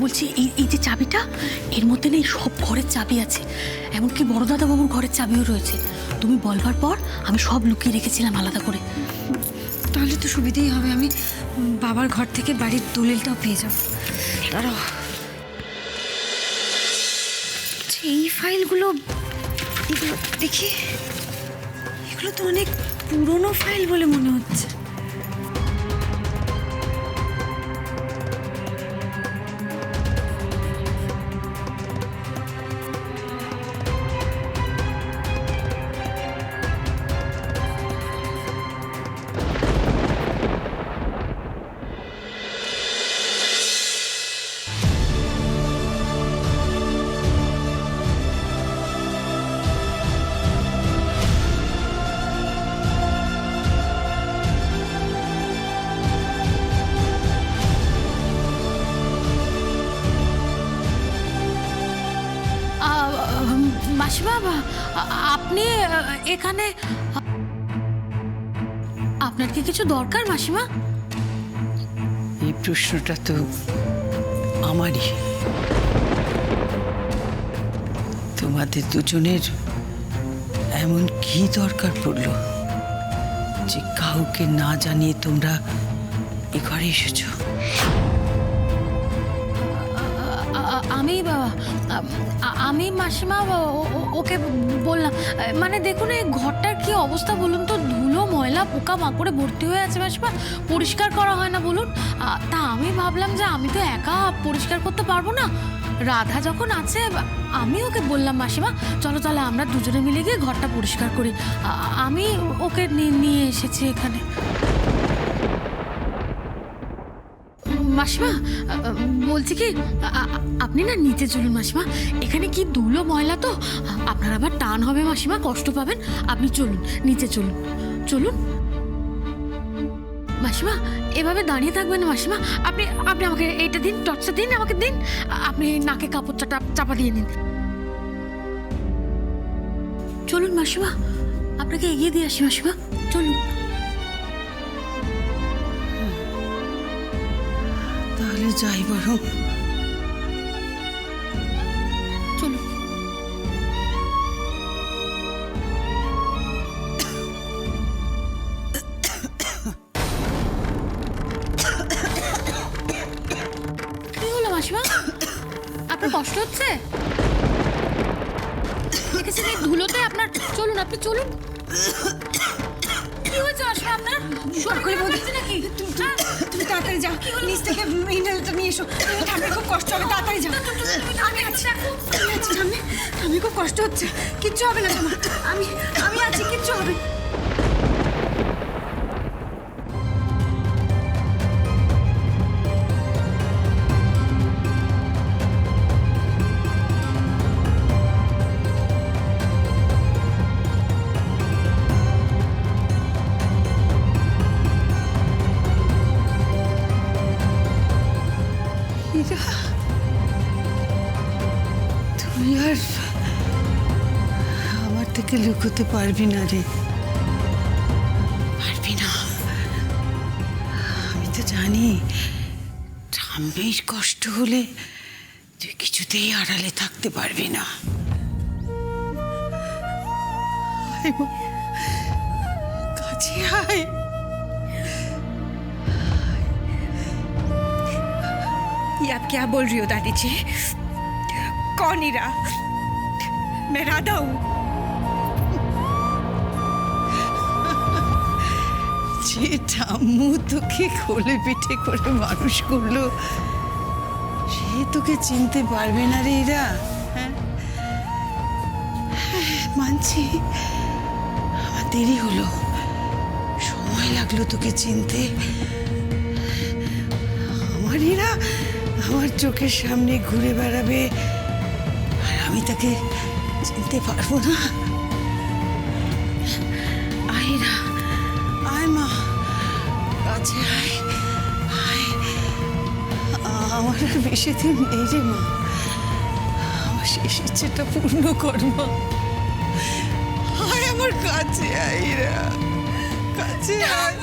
বলছি এই যে চাবিটা, এর মধ্যে নেই সব ঘরের চাবি আছে, এমনকি বড় দাদা বাবুর ঘরের চাবিও রয়েছে। তুমি বলবার পর আমি সব লুকিয়ে রেখেছিলাম আলাদা করে। তাহলে তো সুবিধেই হবে, আমি বাবার ঘর থেকে বাড়ির দলিলটাও পেয়ে যাব। দাঁড়াও, এই ফাইলগুলো, এগুলো দেখি, এগুলো তো অনেক পুরনো ফাইল বলে মনে হচ্ছে। মাসিমা, আপনি এখানে, আপনার কি কিছু দরকার মাসিমা? এই প্রশ্নটা তো আমারই। তোমাদের দুজনের এমন কি দরকার পড়লো যে কাউকে না জানিয়ে তোমরা এ ঘরে এসেছো? আমি মাসিমা ওকে বললাম, মানে দেখুন এই ঘরটার কি অবস্থা বলুন তো, ধুলো ময়লা পোকা মাকড়ে ভর্তি হয়ে আছে মাসিমা, পরিষ্কার করা হয় না বলুন। তা আমি ভাবলাম যে আমি তো একা পরিষ্কার করতে পারবো না, রাধা যখন আছে, আমি ওকে বললাম মাসিমা চলো তাহলে আমরা দুজনে মিলে গিয়ে ঘরটা পরিষ্কার করি। আমি ওকে নিয়ে এসেছি এখানে। মাসিমা বলছি কি, আপনি না নিচে চলুন মাসিমা, এখানে কি ধুলো ময়লা তো, আপনার আবার টান হবে মাসিমা, কষ্ট পাবেন, আপনি চলুন নিচে চলুন, চলুন মাসিমা। এভাবে দাঁড়িয়ে থাকবেন না মাসিমা, আপনি আপনি আমাকে এইটা দিন, টর্চটা দিন, আমাকে দিন, আপনি নাকে কাপড়টা চাপা দিয়ে নিন। চলুন মাসিমা, আপনাকে এগিয়ে দিয়ে আসি মাসিমা, চলুন। তাহলে যাই বরং। চলুন। কি হলো মাসিমা, আপনার কষ্ট হচ্ছে? দেখেছেন এই ধুলোতে আপনার, চলুন আপনি চলুন। কি হয়েছে মাসিমা আপনার? শরীর খারাপ হয়েছে নাকি? তুমি তাড়াতাড়ি যাও, নিচ থেকে ইনহেলারটা নিয়ে এসো, ঠান্ডায় খুব কষ্ট হবে, তাড়াতাড়ি যাও। আমি আছি, ঠান্ডা, আমি খুব কষ্ট হচ্ছে, কিচ্ছু হবে না তোমার, আমি আছি, কিচ্ছু হবে। তুই আর আমার থেকে লুকোতে পারবি না রে, পারবি না। আমি তো জানি ঠাম্মির কষ্ট হলে তুই কিছুতেই আড়ালে থাকতে পারবি না। আয় মা, কাছে আয়। ये आप क्या बोल रही हो दादी जी? कौन हीरा? मैं राधा हूँ। যে ঠাম্মু তোকে কোলে পিঠে করে মানুষ করলো, সে তোকে চিনতে পারবে না রে এরা। হ্যাঁ, মানছি আমার দেরি হলো, সময় লাগলো তোকে চিনতে। আমার এরা আমার চোখের সামনে ঘুরে বেড়াবে আর আমি তাকে চিনতে পারবো না। আয়রা, আয় মা, কাছে আয়, আয়। আমার আর বেশি দিন নেই রে মা, আমার শেষ ইচ্ছেটা পূর্ণ কর মা। আয় আমার কাছে, আয়রা, কাছে আয়।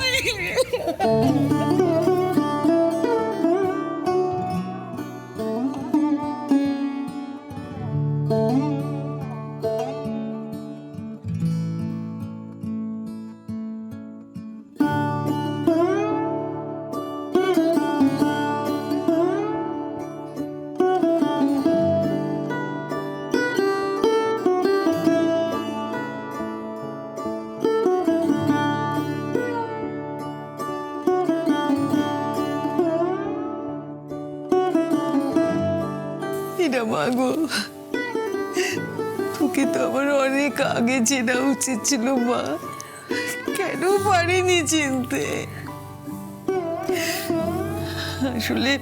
না মা গো, তোকে তো আমার অনেক আগে চেনা উচিত ছিল মা, কেন পারিনি চিনতে? আসলে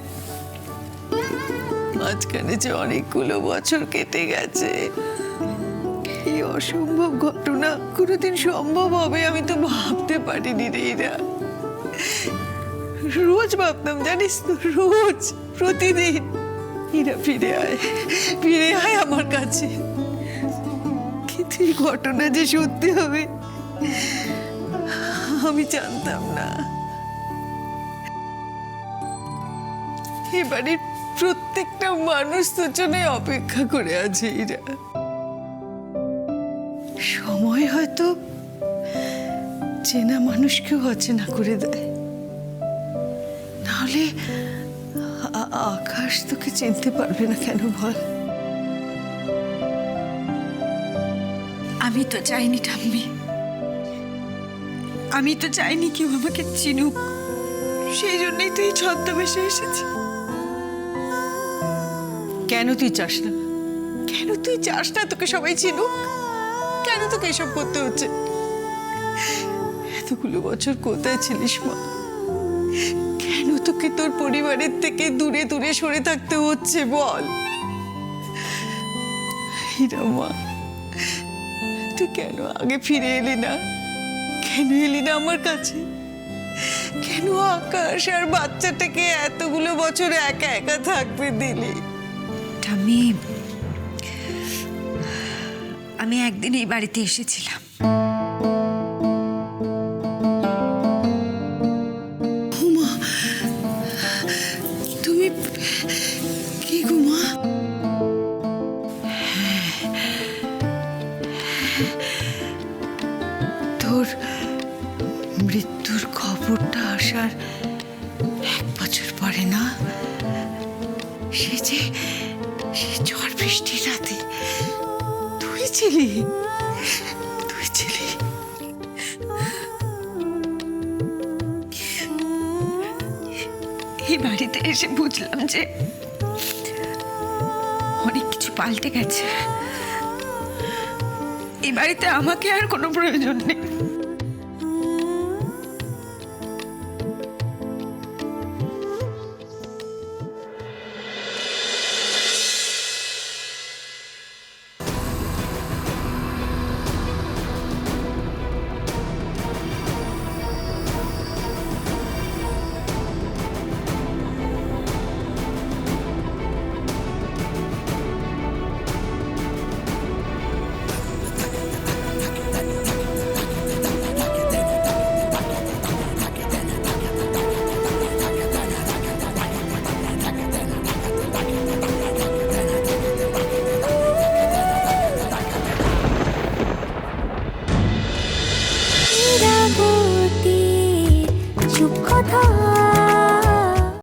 মাঝখানে যে অনেকগুলো বছর কেটে গেছে, এই অসম্ভব ঘটনা কোনোদিন সম্ভব হবে আমি তো ভাবতে পারিনি রে এরা। রোজ ভাবতাম জানিস তো, রোজ প্রতিদিন এরা ফিরে আয় আমার কাছে, কিন্তু এই ঘটনা যে সত্যি হবে আমি জানতাম না। এবারের প্রত্যেকটা মানুষ তোর জন্য অপেক্ষা করে আছে এরা। সময় হয়তো চেনা মানুষকেও অচেনা করে দেয়, নাহলে আকাশ তোকে চিনতে পারবে না কেন বল? আমি তো চাইনি ঠাম্মি, আমি তো চাইনি কেউ আমাকে চিনুক, সেই জন্যই তো এই ছদ্মবেশে এসেছি। কেন তুই চাস না? কেন তুই চাস না তোকে সবাই চিনুক? কেন তোকে এসব করতে হচ্ছে? এতগুলো বছর কোথায় ছিলিস মা? কেন তোকে তোর পরিবারের থেকে দূরে দূরে সরে থাকতে হচ্ছে বল? হীরা মা, তুই কেন আগে ফিরে এলি না? কেন এলি না আমার কাছে? কেন আকাশ আর বাচ্চাটাকে এতগুলো বছর একা একা থাকতে দিলি? আমি একদিন এই বাড়িতে এসেছিলাম, তুমি কি গো মা? তোর মৃত্যুর খবরটা আসার 1 বছর পরে না, সে ঝড় বৃষ্টির রাতে তুই ছিলি। এই বাড়িতে এসে বুঝলাম যে অনেক কিছু পাল্টে গেছে। এই বাড়িতে আমাকে আর কোনো প্রয়োজন নেই।